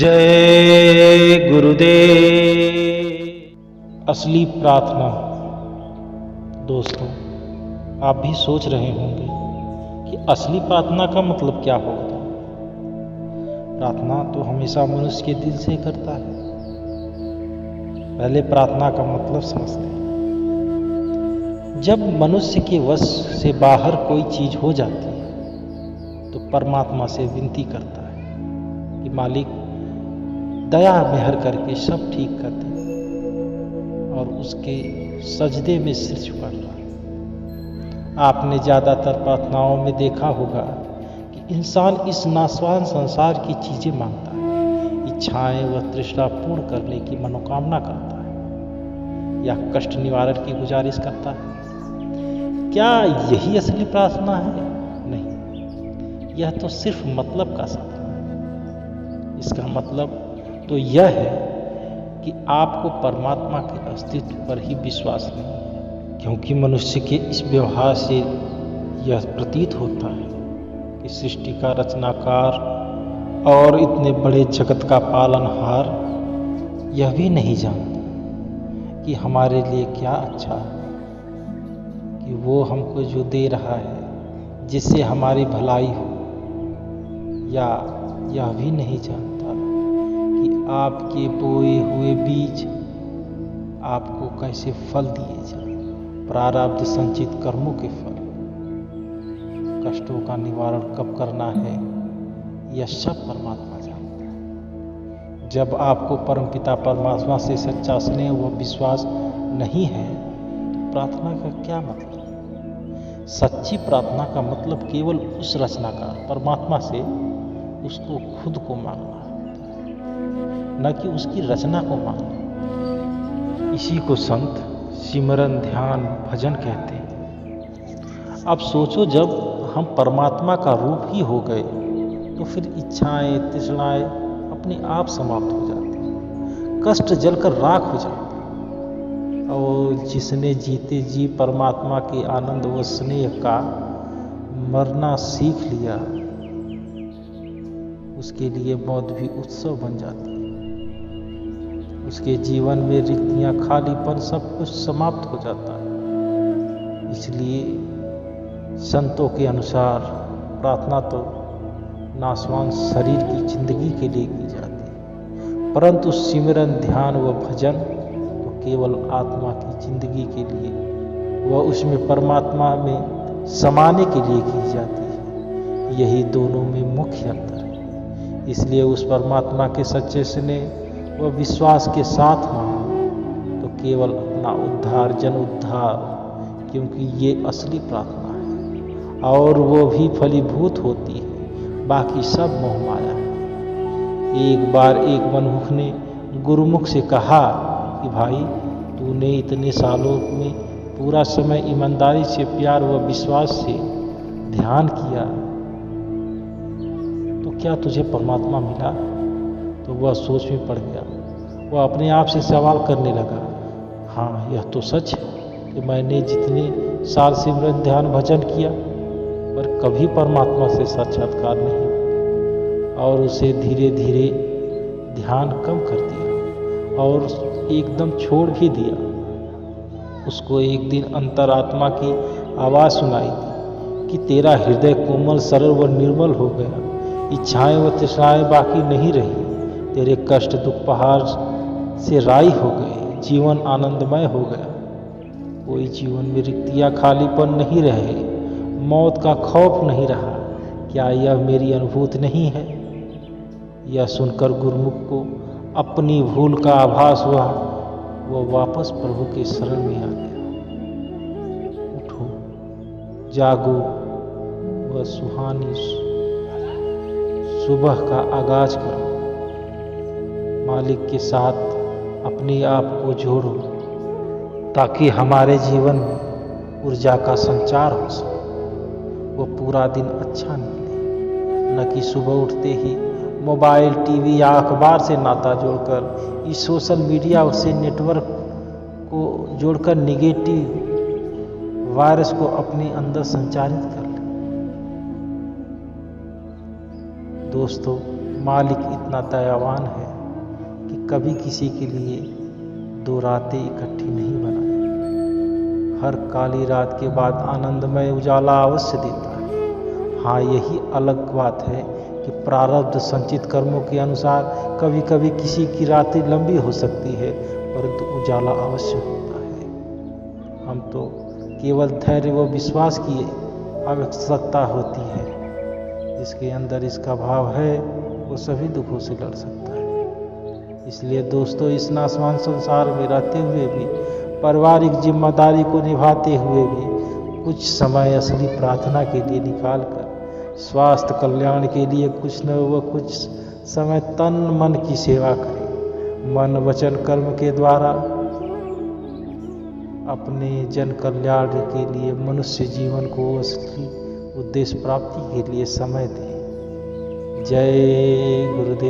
जय गुरुदेव। असली प्रार्थना। दोस्तों, आप भी सोच रहे होंगे कि असली प्रार्थना का मतलब क्या होता है। प्रार्थना तो हमेशा मनुष्य के दिल से करता है। पहले प्रार्थना का मतलब समझते हैं। जब मनुष्य के वश से बाहर कोई चीज हो जाती है तो परमात्मा से विनती करता है कि मालिक दया मेहर करके सब ठीक कर दे, और उसके सजदे में सिर झुकाता है। आपने ज्यादातर प्रार्थनाओं में देखा होगा कि इंसान इस नासवान संसार की चीजें मांगता है, इच्छाएं व तृष्णा पूर्ण करने की मनोकामना करता है या कष्ट निवारण की गुजारिश करता है। क्या यही असली प्रार्थना है? नहीं, यह तो सिर्फ मतलब का साधन है। इसका मतलब तो यह है कि आपको परमात्मा के अस्तित्व पर ही विश्वास नहीं है, क्योंकि मनुष्य के इस व्यवहार से यह प्रतीत होता है कि सृष्टि का रचनाकार और इतने बड़े जगत का पालनहार यह भी नहीं जानता कि हमारे लिए क्या अच्छा है, कि वो हमको जो दे रहा है जिससे हमारी भलाई हो, या यह भी नहीं जानता कि आपके बोए हुए बीज आपको कैसे फल दिए जाए, प्रारब्ध संचित कर्मों के फल। कष्टों का निवारण कब करना है यह सब परमात्मा जानता है। जब आपको परमपिता परमात्मा से सच्चा स्नेह व विश्वास नहीं है तो प्रार्थना का क्या मतलब? सच्ची प्रार्थना का मतलब केवल उस रचनाकार परमात्मा से उसको खुद को मांगना, न कि उसकी रचना को मांगना। इसी को संत सिमरन ध्यान भजन कहते हैं। अब सोचो, जब हम परमात्मा का रूप ही हो गए तो फिर इच्छाएं तृष्णाएं अपने आप समाप्त हो जाती हैं, कष्ट जलकर राख हो जाते हैं, और जिसने जीते जी परमात्मा के आनंद व स्नेह का मरना सीख लिया, उसके लिए मौत भी उत्सव बन जाती है। उसके जीवन में रिक्तियां, खालीपन, सब कुछ समाप्त हो जाता है। इसलिए संतों के अनुसार प्रार्थना तो नासवान शरीर की जिंदगी के लिए की जाती है, परंतु सिमरन ध्यान व भजन तो केवल आत्मा की जिंदगी के लिए व उसमें परमात्मा में समाने के लिए की जाती है। यही दोनों में मुख्य अंतर है। इसलिए उस परमात्मा के सच्चे स्नेह व विश्वास के साथ मांगो तो केवल अपना उद्धार, जन उद्धार, क्योंकि ये असली प्रार्थना है, और वो भी फलीभूत होती है। बाकी सब मोह माया है। एक बार एक मनमुख ने गुरुमुख से कहा कि भाई, तूने इतने सालों में पूरा समय ईमानदारी से, प्यार व विश्वास से ध्यान किया, तो क्या तुझे परमात्मा मिला? तो वह सोच में पड़ गया। वह अपने आप से सवाल करने लगा, हाँ, यह तो सच है कि मैंने जितने साल सिमरन ध्यान भजन किया पर कभी परमात्मा से साक्षात्कार नहीं, और उसे धीरे धीरे ध्यान कम कर दिया और एकदम छोड़ भी दिया। उसको एक दिन अंतरात्मा की आवाज सुनाई दी कि तेरा हृदय कोमल, सरल व निर्मल हो गया, इच्छाएं व तृष्णाएं बाकी नहीं रही, तेरे कष्ट दुख पहाड़ से राई हो गए, जीवन आनंदमय हो गया, कोई जीवन में रिक्तियां, खालीपन नहीं रहे, मौत का खौफ नहीं रहा। क्या यह मेरी अनुभूति नहीं है? यह सुनकर गुरुमुख को अपनी भूल का आभास हुआ। वह वापस प्रभु के शरण में आ गया। उठो, जागो, वह सुहानी सुबह का आगाज करो। मालिक के साथ अपने आप को जोड़ो ताकि हमारे जीवन में ऊर्जा का संचार हो सके। वो पूरा दिन अच्छा निकले, न कि सुबह उठते ही मोबाइल, टीवी या अखबार से नाता जोड़कर, इस सोशल मीडिया से नेटवर्क को जोड़कर निगेटिव वायरस को अपने अंदर संचारित कर ले। दोस्तों, मालिक इतना इतना दयावान है कि कभी किसी के लिए 2 रातें इकट्ठी नहीं बनाए। हर काली रात के बाद आनंदमय उजाला अवश्य देता है। हाँ, यही अलग बात है कि प्रारब्ध संचित कर्मों के अनुसार कभी कभी किसी की रातें लंबी हो सकती है, परंतु उजाला अवश्य होता है। हम तो केवल धैर्य व विश्वास की आवश्यकता होती है। जिसके अंदर इसका भाव है वो सभी दुखों से लड़ सकता है। इसलिए दोस्तों, इस नासवान संसार में रहते हुए भी, पारिवारिक जिम्मेदारी को निभाते हुए भी कुछ समय असली प्रार्थना के लिए निकाल कर, स्वास्थ्य कल्याण के लिए कुछ न व कुछ समय तन मन की सेवा करें। मन वचन कर्म के द्वारा अपने जन कल्याण के लिए मनुष्य जीवन को असली उद्देश्य प्राप्ति के लिए समय दें। जय गुरुदेव।